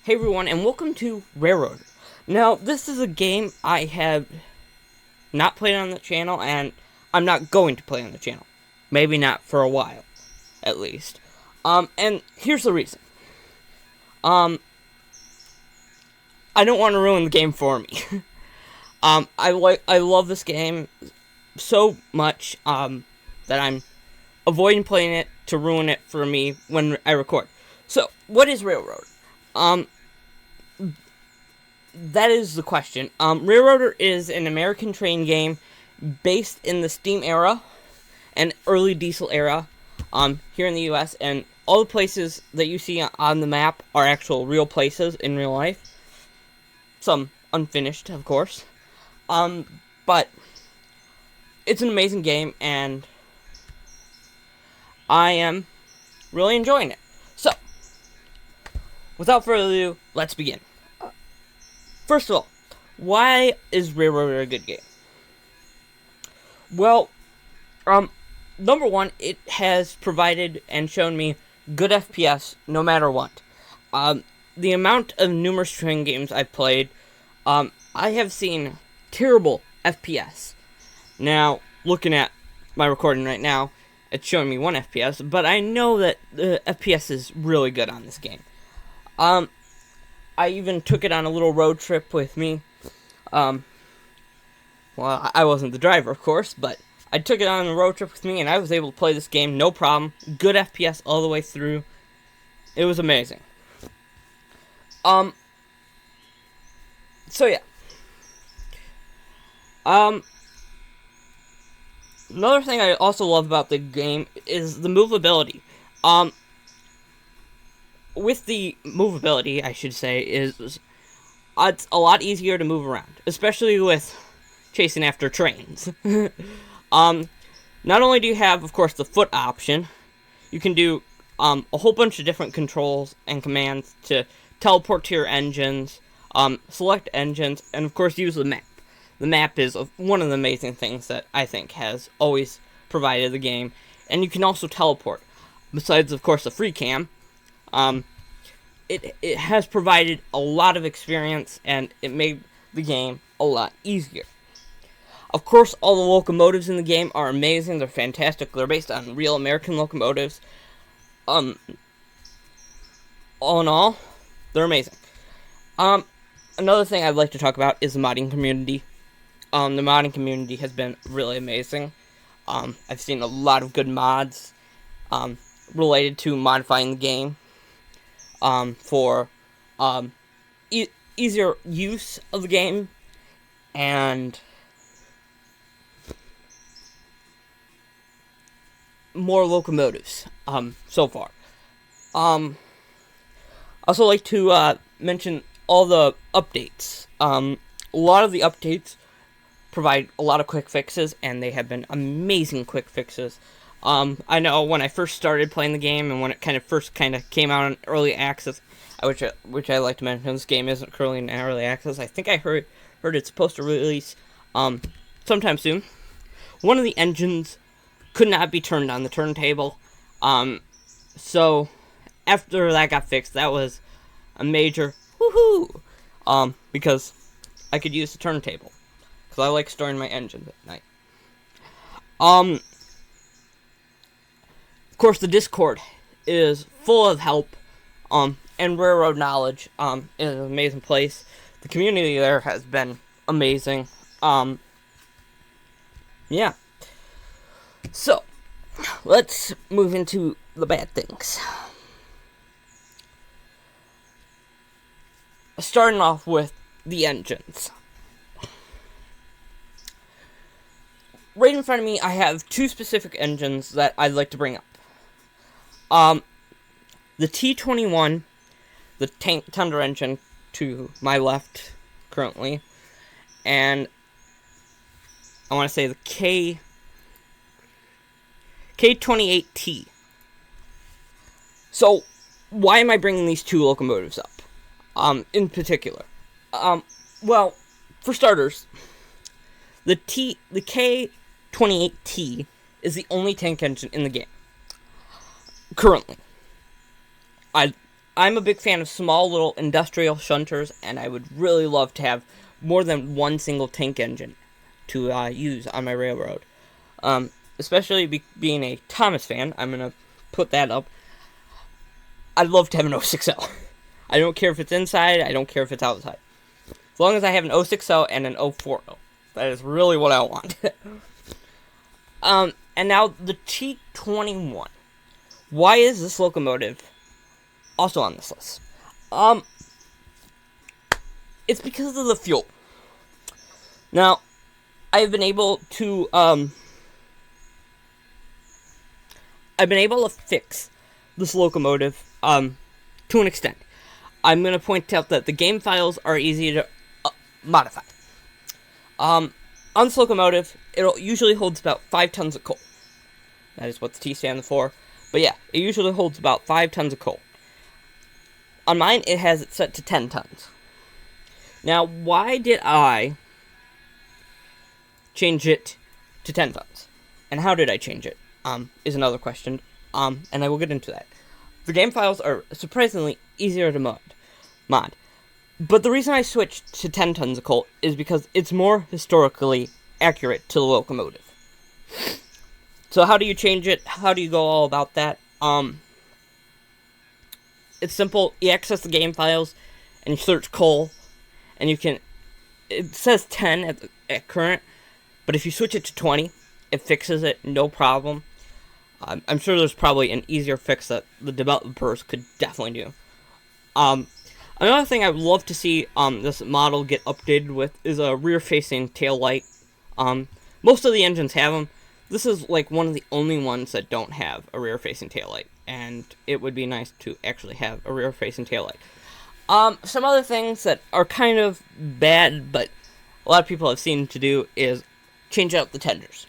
Hey everyone, and welcome to Railroader. Now, this is a game I have not played on the channel, and I'm not going to play on the channel. Maybe not for a while, at least. And here's the reason. I don't want to ruin the game for me. I love this game so much, that I'm avoiding playing it to ruin it for me when I record. So, what is Railroad? That is the question. Railroader is an American train game based in the steam era and early diesel era here in the U.S. And all the places that you see on the map are actual real places in real life. Some unfinished, of course. But it's an amazing game, and I am really enjoying it. So, without further ado, let's begin. First of all, why is Railroader a good game? Well, number one, it has provided and shown me good FPS no matter what. The amount of numerous train games I've played, I have seen terrible FPS. Now, looking at my recording right now, it's showing me 1 FPS, but I know that the FPS is really good on this game. I even took it on a little road trip with me. Well, I wasn't the driver, of course, but I took it on a road trip with me, and I was able to play this game, no problem. Good FPS all the way through. It was amazing. So yeah. Another thing I also love about the game is the movability. With the movability, I should say, is it's a lot easier to move around, especially with chasing after trains. Not only do you have, of course, the foot option, you can do a whole bunch of different controls and commands to teleport to your engines, select engines, and of course use the map. The map is one of the amazing things that I think has always provided the game, and you can also teleport. Besides, of course, the free cam, it has provided a lot of experience, and it made the game a lot easier. Of course, all the locomotives in the game are amazing. They're fantastic. They're based on real American locomotives. All in all, they're amazing. Another thing I'd like to talk about is the modding community. The modding community has been really amazing. I've seen a lot of good mods related to modifying the game for easier use of the game and more locomotives so far. I also like to mention all the updates. A lot of the updates provide a lot of quick fixes, and they have been amazing quick fixes. I know when I first started playing the game, and when it first came out in early access, which I like to mention, this game isn't currently in early access. I think I heard it's supposed to release sometime soon. One of the engines could not be turned on the turntable, so after that got fixed, that was a major woohoo, because I could use the turntable, because I like storing my engines at night. Of course, the Discord is full of help, and railroad knowledge, is an amazing place. The community there has been amazing. Yeah. So, let's move into the bad things. Starting off with the engines. Right in front of me, I have two specific engines that I'd like to bring up. The T-21, the tank Tundra engine to my left currently, and I want to say the K28T. So, why am I bringing these two locomotives up? In particular. Well, for starters, the K28T is the only tank engine in the game. Currently. I'm a big fan of small little industrial shunters, and I would really love to have more than one single tank engine to use on my railroad. Especially being a Thomas fan, I'm going to put that up. I'd love to have an 060. I don't care if it's inside, I don't care if it's outside. As long as I have an 060 and an 040. That is really what I want. And now the T21. Why is this locomotive also on this list? It's because of the fuel. Now, I've been able to fix this locomotive to an extent. I'm going to point out that the game files are easy to modify. On this locomotive, it usually holds about 5 tons of coal. That is what the T stands for. But yeah, it usually holds about 5 tons of coal. On mine, it has it set to 10 tons. Now, why did I change it to 10 tons? And how did I change it? Is another question. And I will get into that. The game files are surprisingly easier to mod. But the reason I switched to 10 tons of coal is because it's more historically accurate to the locomotive. So how do you change it? How do you go all about that? It's simple. You access the game files, and you search coal, and you can... It says 10 at current, but if you switch it to 20, it fixes it, no problem. I'm sure there's probably an easier fix that the developers could definitely do. Another thing I would love to see this model get updated with is a rear-facing tail light. Most of the engines have them. This is like one of the only ones that don't have a rear-facing taillight, and it would be nice to actually have a rear-facing taillight. Some other things that are kind of bad, but a lot of people have seen to do is change out the tenders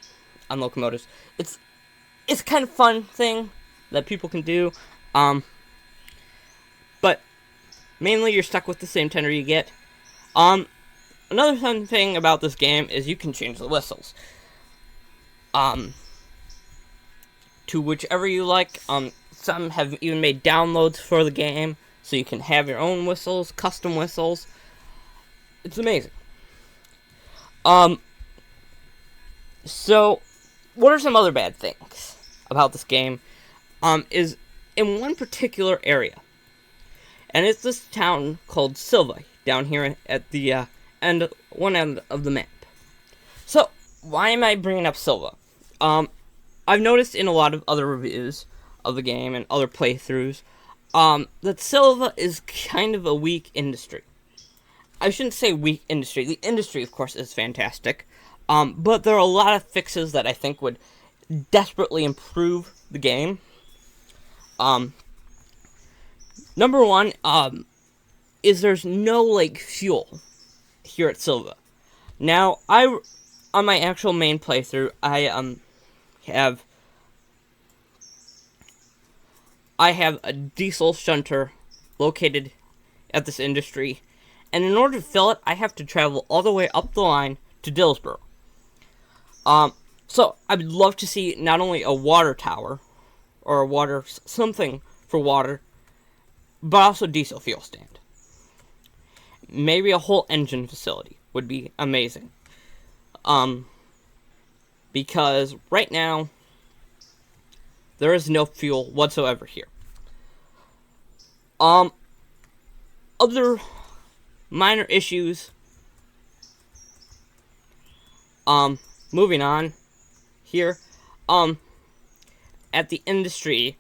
on locomotives. It's kind of fun thing that people can do, but mainly you're stuck with the same tender you get. Another fun thing about this game is you can change the whistles. To whichever you like. Some have even made downloads for the game, so you can have your own whistles, custom whistles. It's amazing. So, what are some other bad things about this game? Is in one particular area, and it's this town called Silva, down here at the one end of the map. So, why am I bringing up Silva? I've noticed in a lot of other reviews of the game and other playthroughs, that Silva is kind of a weak industry. I shouldn't say weak industry. The industry, of course, is fantastic. But there are a lot of fixes that I think would desperately improve the game. Number one, is there's no, fuel here at Silva. Now, on my actual main playthrough, I have a diesel shunter located at this industry, and in order to fill it, I have to travel all the way up the line to Dillsboro. So I would love to see not only a water tower, or something for water, but also diesel fuel stand. Maybe a whole engine facility would be amazing. Because right now, there is no fuel whatsoever here. Other minor issues. Moving on here. At the industry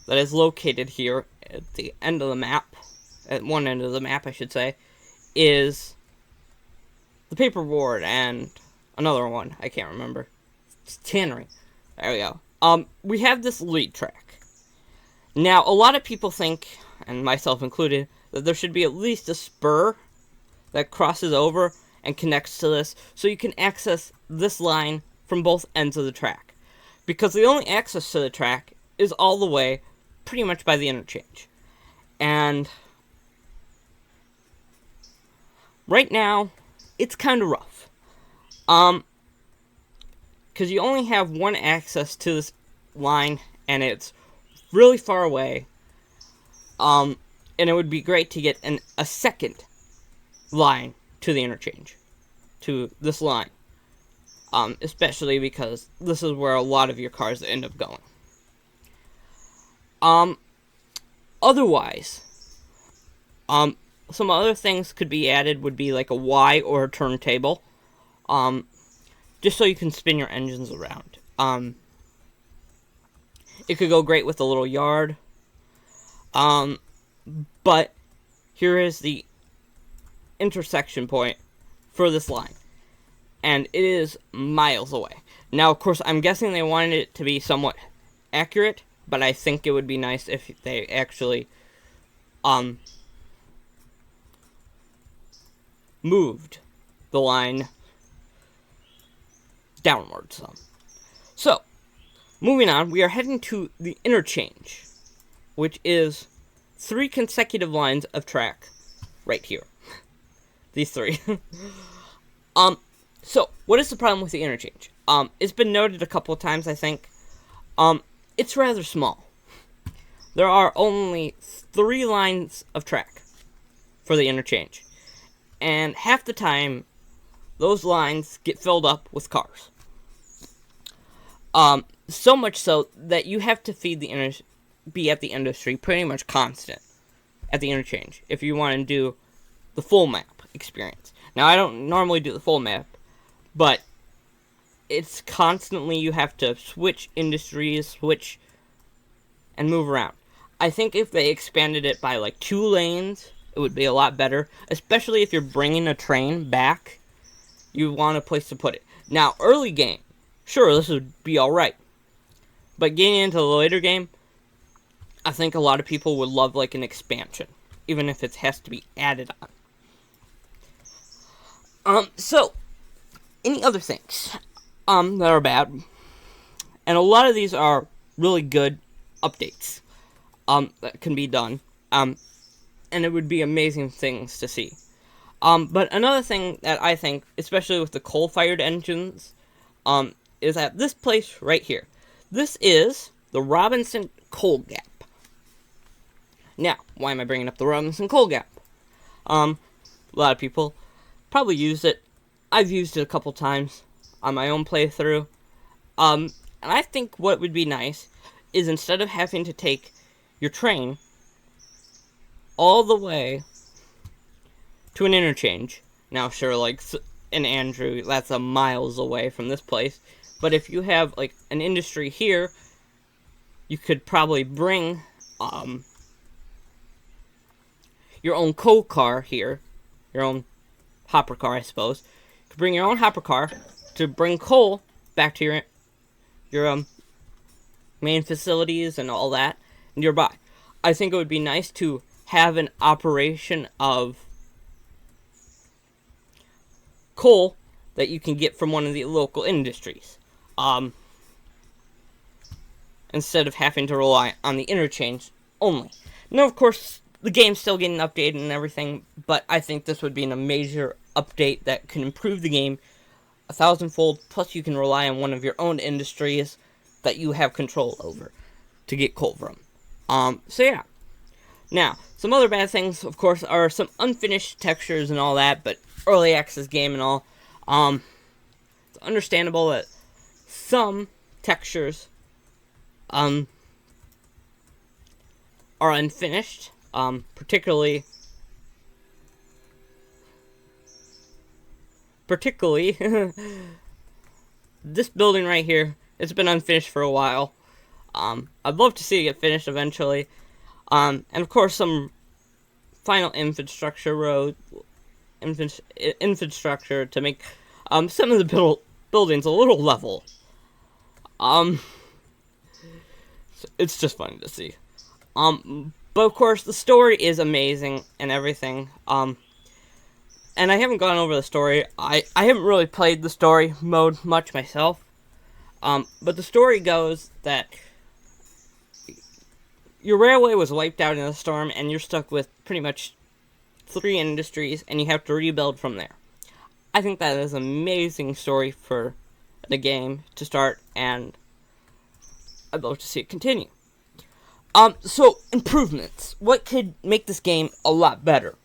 that is located here at the end of the map, at one end of the map, I should say, is the paperboard and another one. I can't remember. It's tannery. There we go. We have this lead track. Now, a lot of people think, and myself included, that there should be at least a spur that crosses over and connects to this, so you can access this line from both ends of the track. Because the only access to the track is all the way, pretty much by the interchange. And right now, it's kind of rough. Because you only have one access to this line, and it's really far away And it would be great to get a second line to the interchange, to this line. Especially because this is where a lot of your cars end up going. Otherwise, some other things could be added would be like a Y or a turntable, just so you can spin your engines around. It could go great with a little yard. But here is the intersection point for this line, and it is miles away. Now, of course, I'm guessing they wanted it to be somewhat accurate, but I think it would be nice if they actually moved the line downwards some. So, moving on, we are heading to the interchange, which is 3 consecutive lines of track right here. These 3. So, what is the problem with the interchange? It's been noted a couple of times, I think. It's rather small. There are only 3 lines of track for the interchange. And half the time, those lines get filled up with cars. So much so that you have to be at the industry pretty much constant at the interchange if you want to do the full map experience. Now, I don't normally do the full map, but it's constantly you have to switch industries, and move around. I think if they expanded it by like 2 lanes, it would be a lot better, especially if you're bringing a train back. You want a place to put it. Now, early game, sure, this would be alright. But getting into the later game, I think a lot of people would love like an expansion, even if it has to be added on. So, any other things that are bad? And a lot of these are really good updates that can be done. And it would be amazing things to see. But another thing that I think, especially with the coal-fired engines, is at this place right here. This is the Robinson Coal Gap. Now, why am I bringing up the Robinson Coal Gap? A lot of people probably use it. I've used it a couple times on my own playthrough. And I think what would be nice is instead of having to take your train all the way to an interchange. Now, sure, like in Andrew, that's a miles away from this place. But if you have like an industry here, you could probably bring your own coal car here, your own hopper car, I suppose. You could bring your own hopper car to bring coal back to your main facilities and all that nearby. I think it would be nice to have an operation of coal that you can get from one of the local industries, instead of having to rely on the interchange only. Now, of course, the game's still getting updated and everything, but I think this would be a major update that can improve the game 1,000-fold, plus you can rely on one of your own industries that you have control over to get coal from. So yeah. Now, some other bad things, of course, are some unfinished textures and all that, but early access game and all. It's understandable that some textures are unfinished, particularly this building right here. It's been unfinished for a while. I'd love to see it get finished eventually. And of course some final infrastructure to make some of the buildings a little level. It's just funny to see. But of course the story is amazing and everything. And I haven't gone over the story. I haven't really played the story mode much myself. But the story goes that your railway was wiped out in a storm, and you're stuck with pretty much 3 industries, and you have to rebuild from there. I think that is an amazing story for the game to start, and I'd love to see it continue. So improvements. What could make this game a lot better?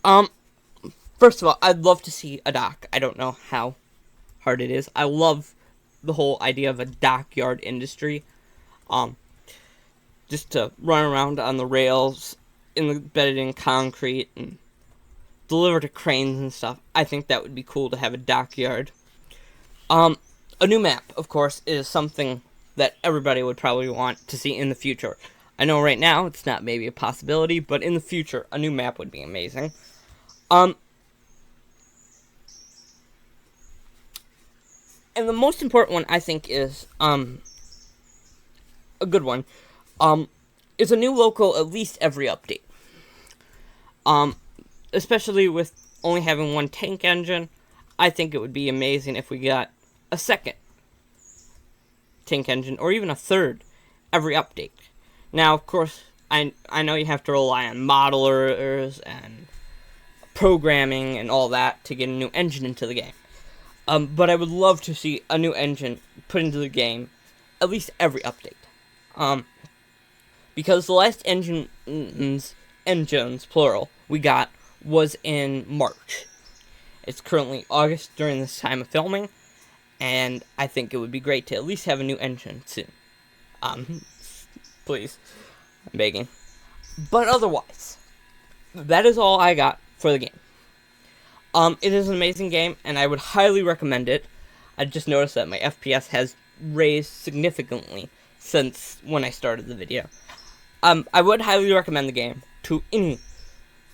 Um, First of all, I'd love to see a dock. I don't know how hard it is. I love the whole idea of a dockyard industry. Um, just to run around on the rails, embedded in concrete, and deliver to cranes and stuff. I think that would be cool to have a dockyard. A new map, of course, is something that everybody would probably want to see in the future. I know right now it's not maybe a possibility, but in the future, a new map would be amazing. Um, and the most important one, I think, is, a good one, is a new loco at least every update. Especially with only having one tank engine, I think it would be amazing if we got a second tank engine, or even a third, every update. Now, of course, I know you have to rely on modelers and programming and all that to get a new engine into the game. But I would love to see a new engine put into the game at least every update. Because the last engines, plural, we got was in March. It's currently August during this time of filming, and I think it would be great to at least have a new engine soon. Please, I'm begging. But otherwise, that is all I got for the game. It is an amazing game, and I would highly recommend it. I just noticed that my FPS has raised significantly since when I started the video. I would highly recommend the game to any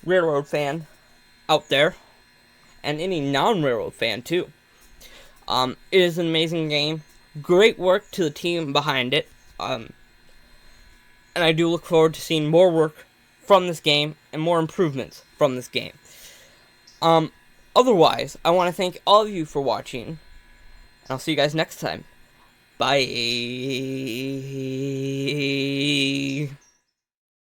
railroad fan out there, and any non-railroad fan too. It is an amazing game. Great work to the team behind it. And I do look forward to seeing more work from this game and more improvements from this game. Otherwise, I want to thank all of you for watching, and I'll see you guys next time. Bye.